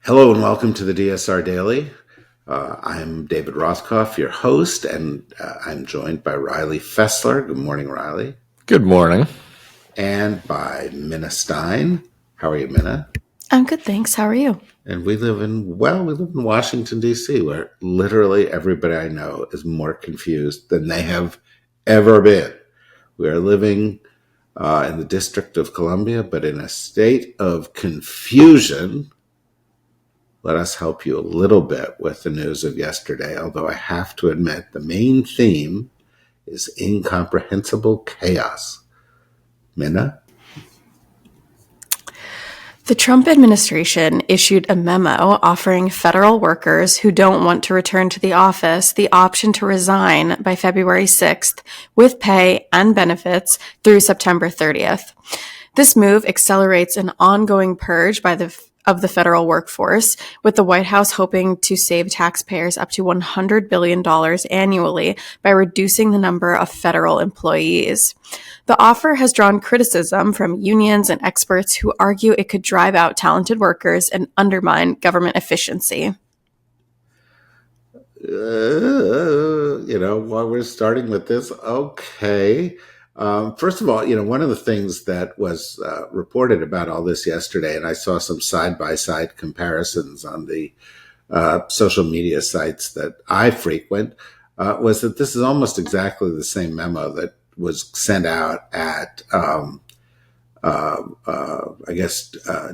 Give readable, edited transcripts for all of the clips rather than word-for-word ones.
Hello and welcome to the DSR Daily. I'm David Rothkopf, your host, and I'm joined by Riley Fessler. Good morning, Riley. Good morning. And by Minna Stein. How are you, Minna? I'm good, thanks. How are you? And we live in Washington, D.C., where literally everybody I know is more confused than they have ever been. We are living in the District of Columbia, but in a state of confusion. Let us help you a little bit with the news of yesterday, although I have to admit the main theme is incomprehensible chaos. Minna? The Trump administration issued a memo offering federal workers who don't want to return to the office the option to resign by February 6th with pay and benefits through September 30th. This move accelerates an ongoing purge of the federal workforce, with the White House hoping to save taxpayers up to $100 billion annually by reducing the number of federal employees. The offer has drawn criticism from unions and experts who argue it could drive out talented workers and undermine government efficiency. While we're starting with this, okay. First of all, one of the things that was reported about all this yesterday, and I saw some side-by-side comparisons on the social media sites that I frequent, was that this is almost exactly the same memo that was sent out at,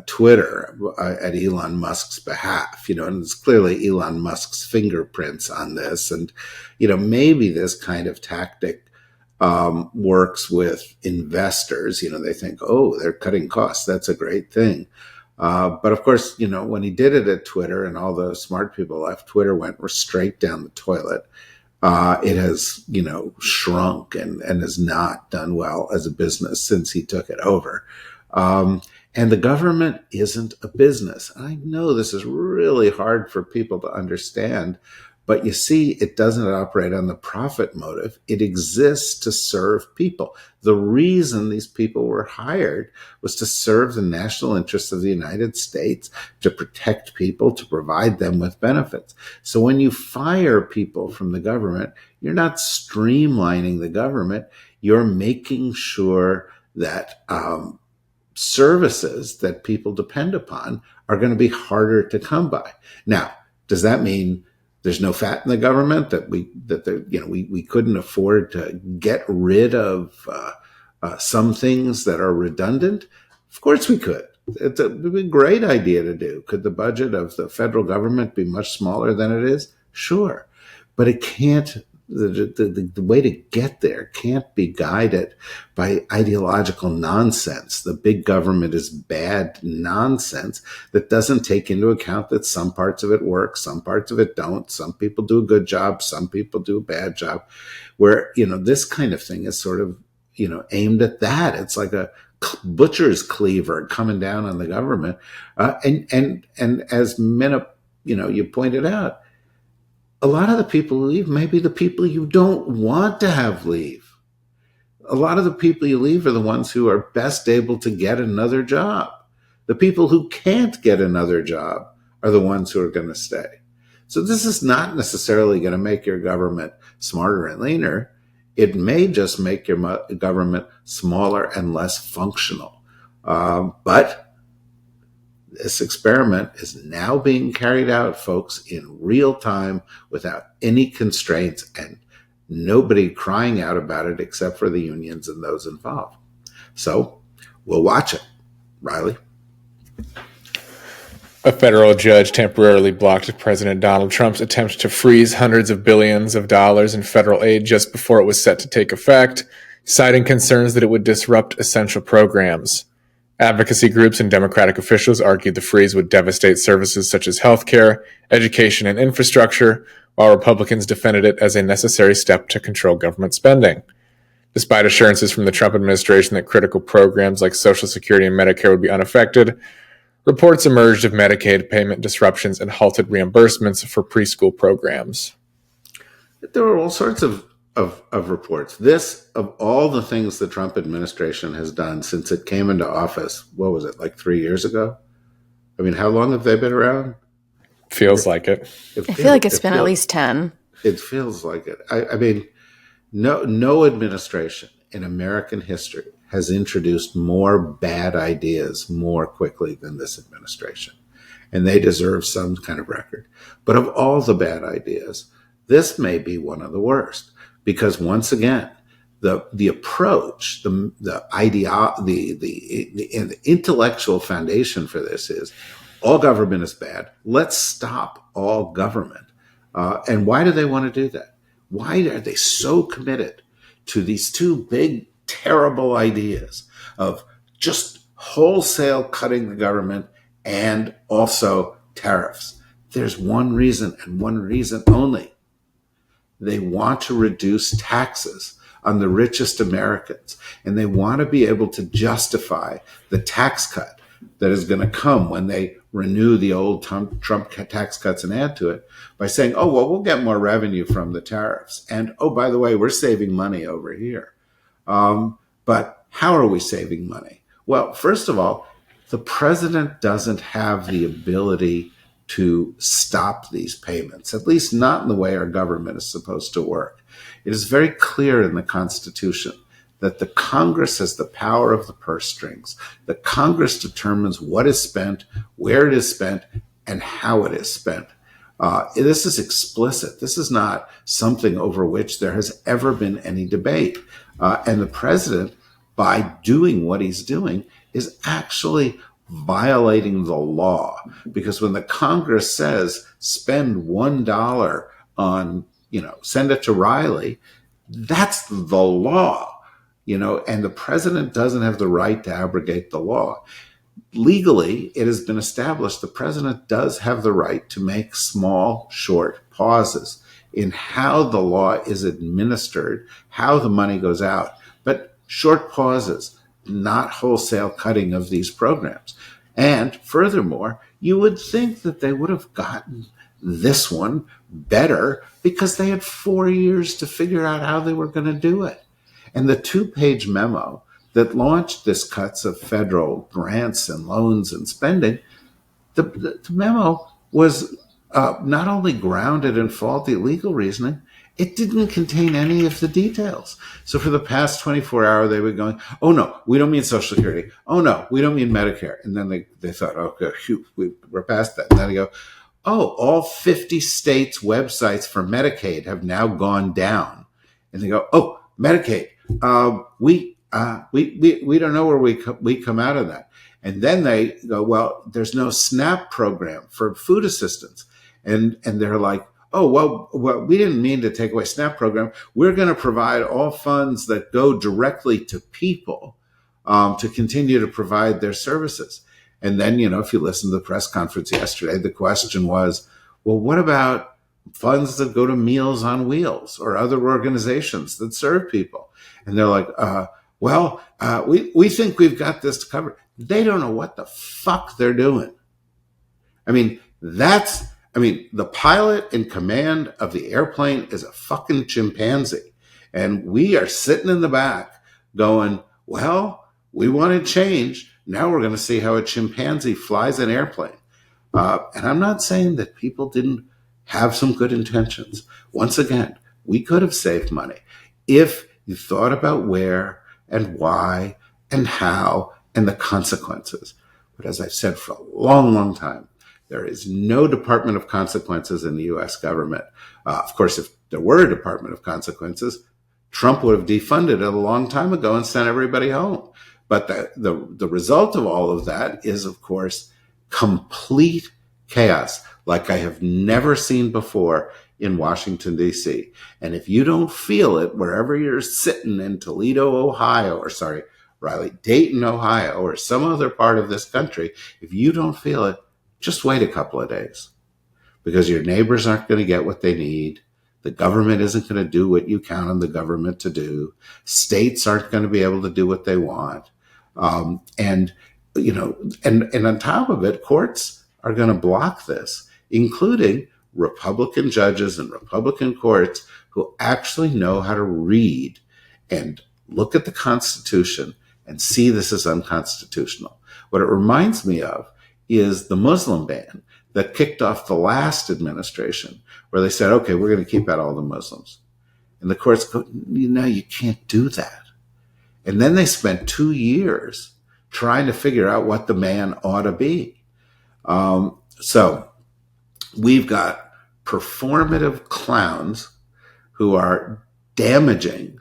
Twitter at Elon Musk's behalf, and it's clearly Elon Musk's fingerprints on this. And, maybe this kind of tactic works with investors. They think, oh, they're cutting costs. That's a great thing. But of course, when he did it at Twitter and all the smart people left, Twitter went straight down the toilet. It has, shrunk and has not done well as a business since he took it over. And the government isn't a business. I know this is really hard for people to understand, but you see, it doesn't operate on the profit motive. It exists to serve people. The reason these people were hired was to serve the national interests of the United States, to protect people, to provide them with benefits. So when you fire people from the government, you're not streamlining the government. You're making sure that services that people depend upon are going to be harder to come by. Now, does that mean there's no fat in the government, that we couldn't afford to get rid of some things that are redundant? Of course we could. It'd be a great idea to do. Could the budget of the federal government be much smaller than it is? Sure. But it can't. The way to get there can't be guided by ideological nonsense. The big government is bad nonsense that doesn't take into account that some parts of it work, some parts of it don't. Some people do a good job, some people do a bad job. Where, this kind of thing is sort of, aimed at that. It's like a butcher's cleaver coming down on the government. And as Minna, you pointed out, a lot of the people who leave may be the people you don't want to have leave. A lot of the people you leave are the ones who are best able to get another job. The people who can't get another job are the ones who are going to stay. So this is not necessarily going to make your government smarter and leaner. It may just make your government smaller and less functional. But this experiment is now being carried out, folks, in real time without any constraints and nobody crying out about it except for the unions and those involved. So we'll watch it. Riley? A federal judge temporarily blocked President Donald Trump's attempt to freeze hundreds of billions of dollars in federal aid just before it was set to take effect, citing concerns that it would disrupt essential programs. Advocacy groups and Democratic officials argued the freeze would devastate services such as healthcare, education, and infrastructure, while Republicans defended it as a necessary step to control government spending. Despite assurances from the Trump administration that critical programs like Social Security and Medicare would be unaffected, reports emerged of Medicaid payment disruptions and halted reimbursements for preschool programs. There were all sorts of reports. This, of all the things the Trump administration has done since it came into office, what was it, like 3 years ago? I mean, how long have they been around? Feels like it. I feel like it's been at least 10. It feels like it. I mean, no administration in American history has introduced more bad ideas more quickly than this administration. And they deserve some kind of record. But of all the bad ideas, this may be one of the worst. Because once again, the approach, the intellectual foundation for this is all government is bad. Let's stop all government. And why do they want to do that? Why are they so committed to these two big, terrible ideas of just wholesale cutting the government and also tariffs? There's one reason and one reason only. They want to reduce taxes on the richest Americans, and they want to be able to justify the tax cut that is going to come when they renew the old Trump tax cuts and add to it by saying, oh, well, we'll get more revenue from the tariffs. And, oh, by the way, we're saving money over here. But how are we saving money? Well, first of all, the president doesn't have the ability to stop these payments, at least not in the way our government is supposed to work. It is very clear in the Constitution that the Congress has the power of the purse strings. The Congress determines what is spent, where it is spent, and how it is spent. This is explicit. This is not something over which there has ever been any debate. And the president, by doing what he's doing, is actually violating the law. Because when the Congress says spend $1 on, send it to Riley, that's the law, and the president doesn't have the right to abrogate the law. Legally, it has been established the president does have the right to make small, short pauses in how the law is administered, how the money goes out, but short pauses, not wholesale cutting of these programs. And furthermore, you would think that they would have gotten this one better because they had 4 years to figure out how they were going to do it. And the 2-page memo that launched this cuts of federal grants and loans and spending, the memo was not only grounded in faulty legal reasoning, it didn't contain any of the details. So for the past 24 hours, they were going, oh, no, we don't mean Social Security. Oh, no, we don't mean Medicare. And then they thought, okay, we're past that. And then they go, oh, all 50 states' websites for Medicaid have now gone down. And they go, oh, Medicaid, we don't know where we come out of that. And then they go, well, there's no SNAP program for food assistance. And they're like, oh, well, we didn't mean to take away SNAP program. We're going to provide all funds that go directly to people to continue to provide their services. And then, if you listen to the press conference yesterday, the question was, well, what about funds that go to Meals on Wheels or other organizations that serve people? And they're like, we think we've got this covered. They don't know what the fuck they're doing. The pilot in command of the airplane is a fucking chimpanzee. And we are sitting in the back going, well, we wanted change. Now we're going to see how a chimpanzee flies an airplane. And I'm not saying that people didn't have some good intentions. Once again, we could have saved money if you thought about where and why and how and the consequences. But as I've said for a long, long time, there is no Department of Consequences in the U.S. government. Of course, if there were a Department of Consequences, Trump would have defunded it a long time ago and sent everybody home. But the result of all of that is, of course, complete chaos, like I have never seen before in Washington, D.C. And if you don't feel it wherever you're sitting in Toledo, Ohio, Dayton, Ohio, or some other part of this country, if you don't feel it, just wait a couple of days, because your neighbors aren't going to get what they need. The government isn't going to do what you count on the government to do. States aren't going to be able to do what they want. And on top of it, courts are going to block this, including Republican judges and Republican courts who actually know how to read and look at the Constitution and see this as unconstitutional. What it reminds me of is the Muslim ban that kicked off the last administration, where they said, okay, we're going to keep out all the Muslims. And the courts go, no, you can't do that. And then they spent 2 years trying to figure out what the man ought to be. So we've got performative clowns who are damaging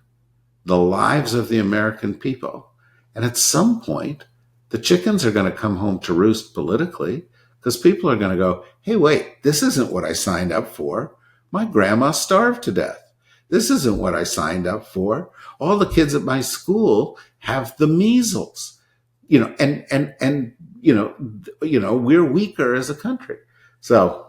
the lives of the American people. And at some point, the chickens are going to come home to roost politically, because people are going to go, hey, wait, this isn't what I signed up for. My grandma starved to death. This isn't what I signed up for. All the kids at my school have the measles, and we're weaker as a country. So,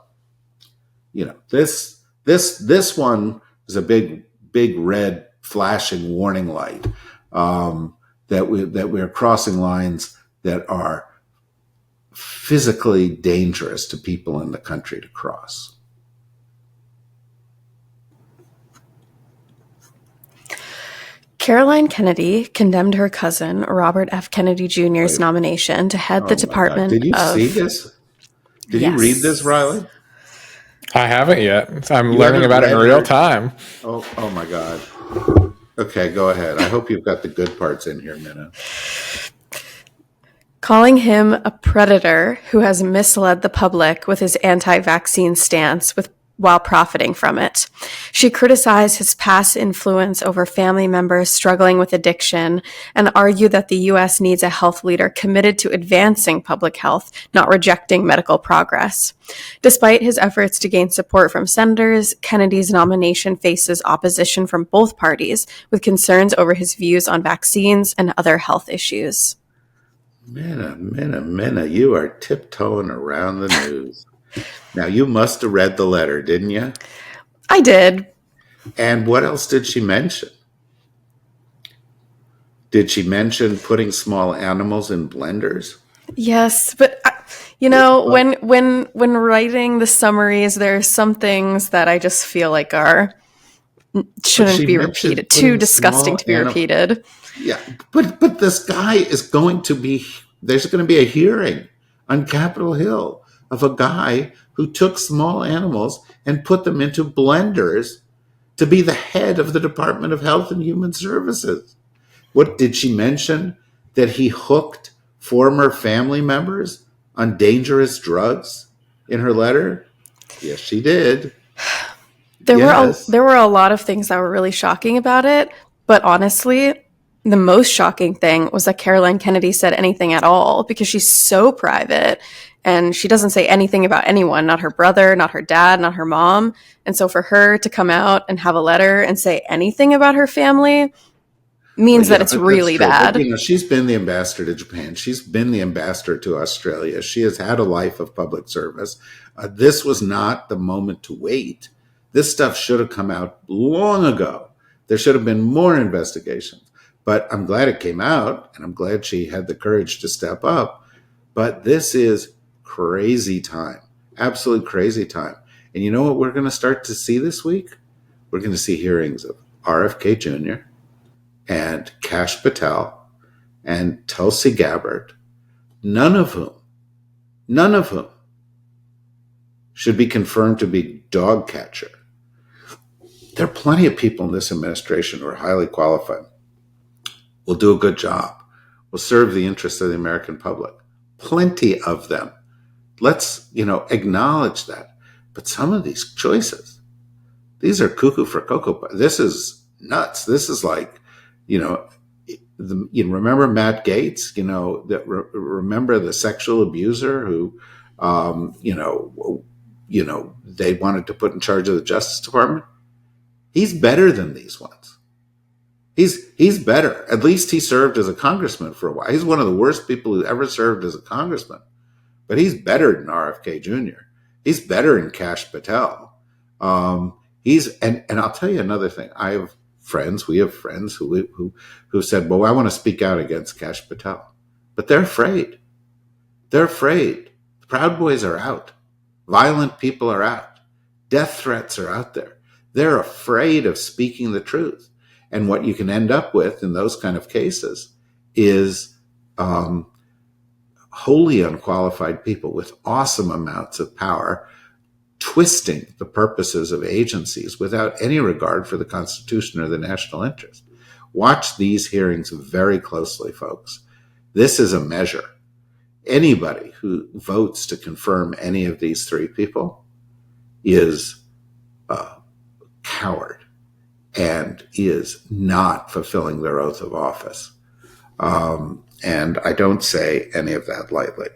this one is a big red flashing warning light, that we're crossing lines that are physically dangerous to people in the country to cross. Caroline Kennedy condemned her cousin, Robert F. Kennedy Jr.'s nomination to head the Department of... Did you see this? Did you read this, Riley? I haven't yet. I'm learning about it in real time. Oh my God. Okay, go ahead. I hope you've got the good parts in here, Minna. Calling him a predator who has misled the public with his anti-vaccine stance while profiting from it. She criticized his past influence over family members struggling with addiction and argued that the U.S. needs a health leader committed to advancing public health, not rejecting medical progress. Despite his efforts to gain support from senators, Kennedy's nomination faces opposition from both parties, with concerns over his views on vaccines and other health issues. Minna, you are tiptoeing around the news. Now, you must have read the letter, didn't you? I did. And what else did she mention? Did she mention putting small animals in blenders? Yes, but when writing the summaries, there are some things that I just feel like shouldn't be repeated. Too disgusting to be repeated. Yeah, but this guy is there's going to be a hearing on Capitol Hill of a guy who took small animals and put them into blenders to be the head of the Department of Health and Human Services. What did she mention? That he hooked former family members on dangerous drugs in her letter? Yes, she did. There were a lot of things that were really shocking about it, but honestly, the most shocking thing was that Caroline Kennedy said anything at all, because she's so private and she doesn't say anything about anyone, not her brother, not her dad, not her mom. And so for her to come out and have a letter and say anything about her family means that it's really bad. But, she's been the ambassador to Japan. She's been the ambassador to Australia. She has had a life of public service. This was not the moment to wait. This stuff should have come out long ago. There should have been more investigations. But I'm glad it came out, and I'm glad she had the courage to step up. But this is crazy time, absolute crazy time. And you know what we're going to start to see this week? We're going to see hearings of RFK Jr. and Kash Patel and Tulsi Gabbard, none of whom should be confirmed to be dog catcher. There are plenty of people in this administration who are highly qualified, will do a good job, will serve the interests of the American public. Plenty of them. Let's, acknowledge that. But some of these choices, these are cuckoo for Cocoa Puffs. This is nuts. This is like, remember Matt Gaetz, remember the sexual abuser who, they wanted to put in charge of the Justice Department? He's better than these ones. He's better. At least he served as a congressman for a while. He's one of the worst people who ever served as a congressman. But he's better than RFK Jr. He's better than Kash Patel. And I'll tell you another thing. We have friends who said, well, I want to speak out against Kash Patel. But they're afraid. They're afraid. The Proud Boys are out. Violent people are out. Death threats are out there. They're afraid of speaking the truth. And what you can end up with in those kind of cases is wholly unqualified people with awesome amounts of power twisting the purposes of agencies without any regard for the Constitution or the national interest. Watch these hearings very closely, folks. This is a measure. Anybody who votes to confirm any of these three people is a coward and is not fulfilling their oath of office. And I don't say any of that lightly.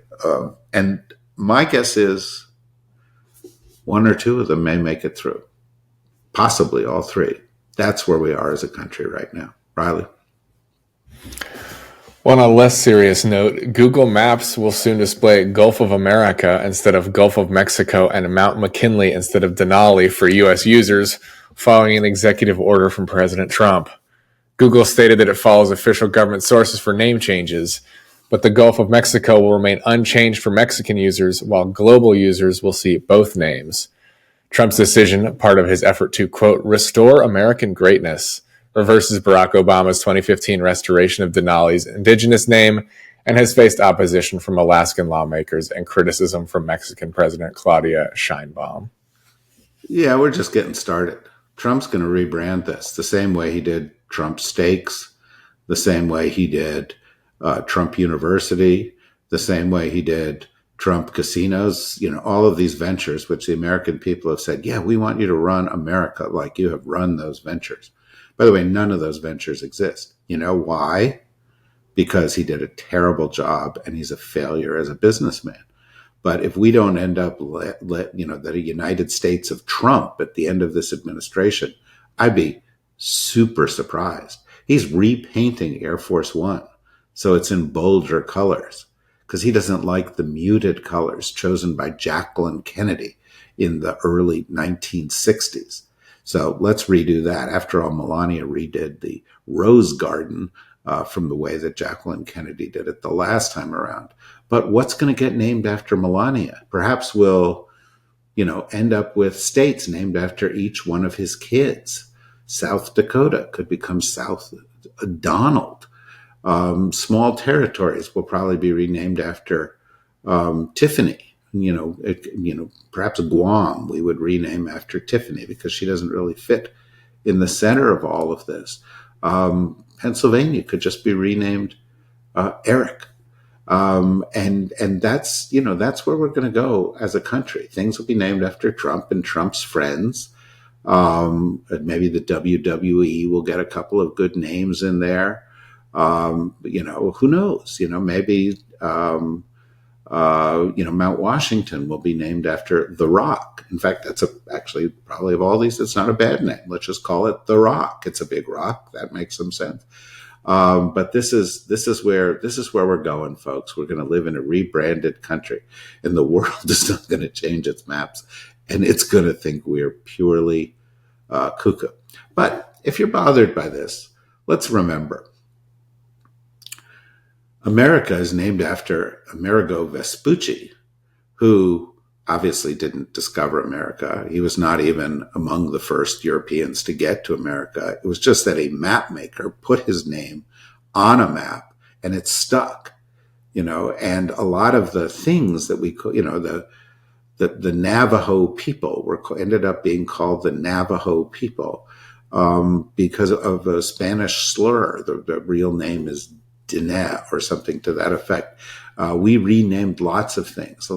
And my guess is one or two of them may make it through, possibly all three. That's where we are as a country right now. Riley? On a less serious note, Google Maps will soon display Gulf of America instead of Gulf of Mexico and Mount McKinley instead of Denali for U.S. users, following an executive order from President Trump. Google stated that it follows official government sources for name changes, but the Gulf of Mexico will remain unchanged for Mexican users, while global users will see both names. Trump's decision, part of his effort to, quote, restore American greatness, reverses Barack Obama's 2015 restoration of Denali's indigenous name and has faced opposition from Alaskan lawmakers and criticism from Mexican President Claudia Sheinbaum. Yeah, we're just getting started. Trump's going to rebrand this the same way he did Trump Steaks, the same way he did Trump University, the same way he did Trump Casinos, all of these ventures, which the American people have said, yeah, we want you to run America like you have run those ventures. By the way, none of those ventures exist. You know why? Because he did a terrible job and he's a failure as a businessman. But if we don't end up the United States of Trump at the end of this administration, I'd be super surprised. He's repainting Air Force One so it's in bolder colors because he doesn't like the muted colors chosen by Jacqueline Kennedy in the early 1960s. So let's redo that. After all, Melania redid the Rose Garden from the way that Jacqueline Kennedy did it the last time around. But what's going to get named after Melania? Perhaps we'll, end up with states named after each one of his kids. South Dakota could become South Donald. Small territories will probably be renamed after Tiffany. Perhaps Guam we would rename after Tiffany because she doesn't really fit in the center of all of this. Pennsylvania could just be renamed Eric. And that's where we're going to go as a country. Things will be named after Trump and Trump's friends. Maybe the WWE will get a couple of good names in there. Who knows? Maybe Mount Washington will be named after The Rock. In fact, that's actually probably of all these, it's not a bad name. Let's just call it The Rock. It's a big rock. That makes some sense. But this is where we're going, folks. We're going to live in a rebranded country, and the world is not going to change its maps, and it's going to think we're purely cuckoo. But if you're bothered by this, let's remember. America is named after Amerigo Vespucci, who obviously didn't discover America. He was not even among the first Europeans to get to America. It was just that a map maker put his name on a map and it stuck, and a lot of the things that we could, the Navajo people ended up being called the Navajo people because of a Spanish slur. The real name is Diné or something to that effect. We renamed lots of things.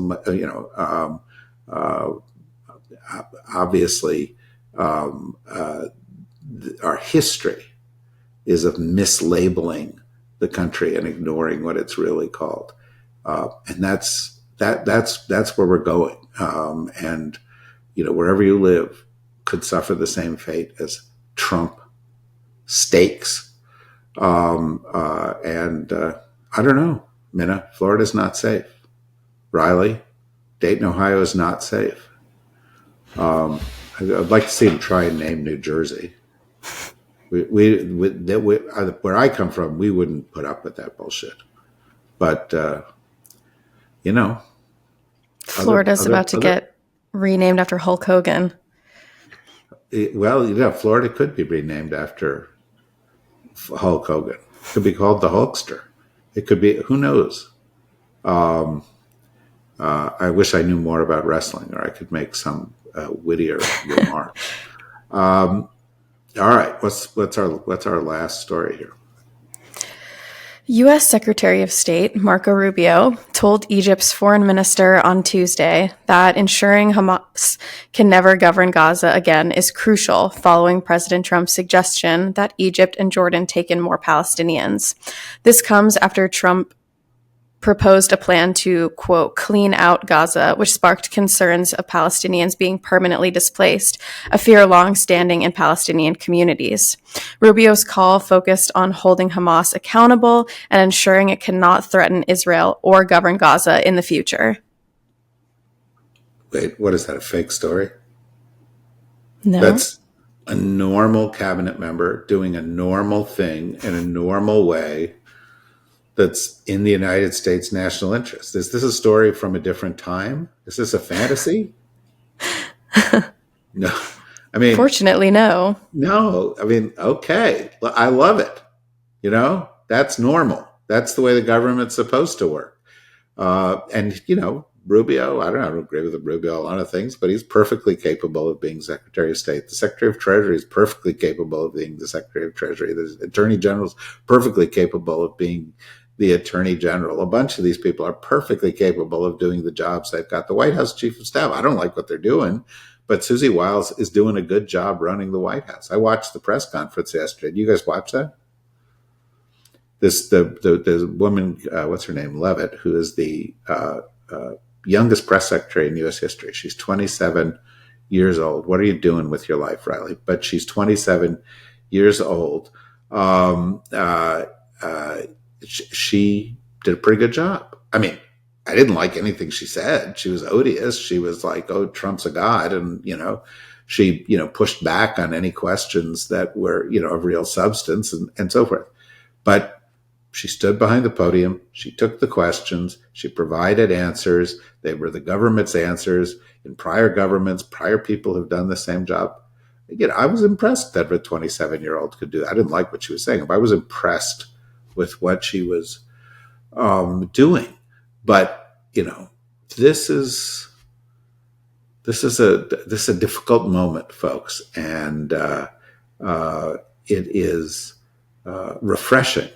Obviously, our history is of mislabeling the country and ignoring what it's really called, and that's where we're going. And wherever you live could suffer the same fate as Trump Steaks. I don't know, Minna, Florida's not safe. Riley, Dayton, Ohio is not safe. I'd like to see him try and name New Jersey. Where I come from, we wouldn't put up with that bullshit. But, Florida's about to get renamed after Hulk Hogan. Florida could be renamed after Hulk Hogan. It could be called the Hulkster. It could be, who knows? Um, I wish I knew more about wrestling, or I could make some wittier remark. All right, what's our last story here? U.S. Secretary of State Marco Rubio told Egypt's foreign minister on Tuesday that ensuring Hamas can never govern Gaza again is crucial following President Trump's suggestion that Egypt and Jordan take in more Palestinians. This comes after Trump proposed a plan to, quote, clean out Gaza, which sparked concerns of Palestinians being permanently displaced, a fear long-standing in Palestinian communities. Rubio's call focused on holding Hamas accountable and ensuring it cannot threaten Israel or govern Gaza in the future. Wait, what is that, a fake story? No. That's a normal cabinet member doing a normal thing in a normal way that's in the United States national interest. Is this a story from a different time? Is this a fantasy? No. I mean, fortunately, no. No. I mean, okay. I love it. That's normal. That's the way the government's supposed to work. And Rubio, I don't agree with Rubio on a lot of things, but he's perfectly capable of being Secretary of State. The Secretary of Treasury is perfectly capable of being the Secretary of Treasury. The Attorney General is perfectly capable of being the Attorney General. A bunch of these people are perfectly capable of doing the jobs they've got. The White House Chief of Staff, I don't like what they're doing, but Susie Wiles is doing a good job running the White House. I watched the press conference yesterday. Did you guys watch that? The woman, what's her name, Levitt, who is the youngest press secretary in U.S. history. She's 27 years old. What are you doing with your life, Riley? But she's 27 years old. She did a pretty good job. I mean, I didn't like anything she said. She was odious. She was like, oh, Trump's a god. And, she, pushed back on any questions that were, of real substance and so forth. But she stood behind the podium. She took the questions. She provided answers. They were the government's answers. In prior governments, prior people have done the same job. Again, I was impressed that a 27-year-old could do that. I didn't like what she was saying, but I was impressed with what she was doing. But this is a difficult moment, folks, and it is refreshing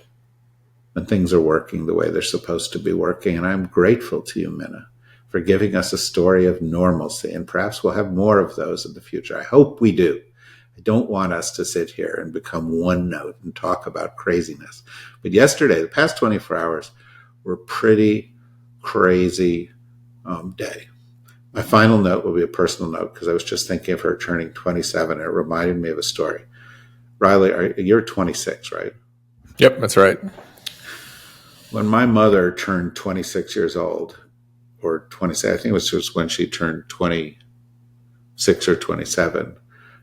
when things are working the way they're supposed to be working. And I'm grateful to you, Minna, for giving us a story of normalcy. And perhaps we'll have more of those in the future. I hope we do. I don't want us to sit here and become one note and talk about craziness. But yesterday, the past 24 hours, were a pretty crazy day. My final note will be a personal note because I was just thinking of her turning 27. It reminded me of a story. Riley, you're 26, right? Yep, that's right. When my mother turned 26 years old, or 27, I think it was just when she turned 26 or 27,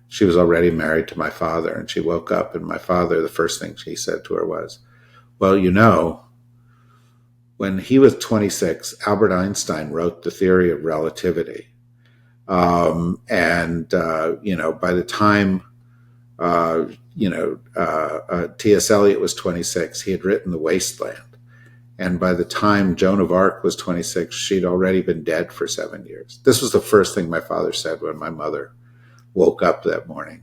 she was already married to my father, and she woke up, and my father, the first thing he said to her was, well, when he was 26, Albert Einstein wrote the theory of relativity. By the time, T.S. Eliot was 26, he had written The Wasteland. And by the time Joan of Arc was 26, she'd already been dead for 7 years. This was the first thing my father said when my mother woke up that morning.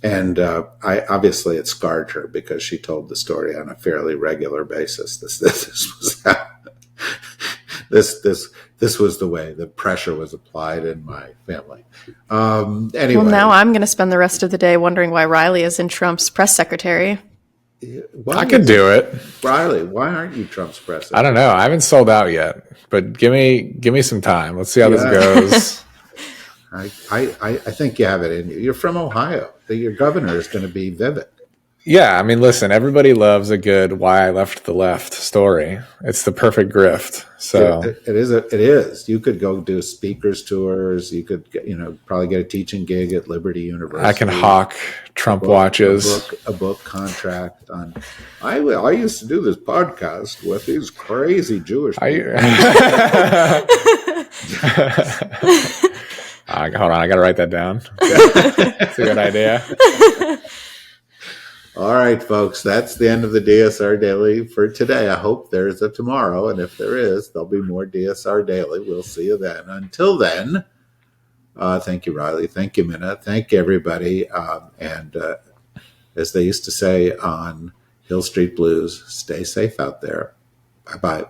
And obviously it scarred her because she told the story on a fairly regular basis. This was the way the pressure was applied in my family. Anyway. Well, now I'm going to spend the rest of the day wondering why Riley is in Trump's press secretary. I could do it. Riley, why aren't you Trump's press secretary? I don't know. I haven't sold out yet, but give me some time. Let's see how this goes. I think you have it in you. You're from Ohio. Your governor is going to be Vivek. Yeah, I mean, listen, everybody loves a good "why I left the left" story. It's the perfect grift. So it is. You could go do speakers tours. You could, probably get a teaching gig at Liberty University. I can hawk Trump watches. A book contract on. I used to do this podcast with these crazy Jewish people. Hold on, I got to write that down. That's a good idea. All right, folks, that's the end of the DSR Daily for today. I hope there's a tomorrow, and if there is, there'll be more DSR Daily. We'll see you then. Until then, thank you, Riley. Thank you, Minna. Thank you, everybody. And as they used to say on Hill Street Blues, stay safe out there. Bye-bye.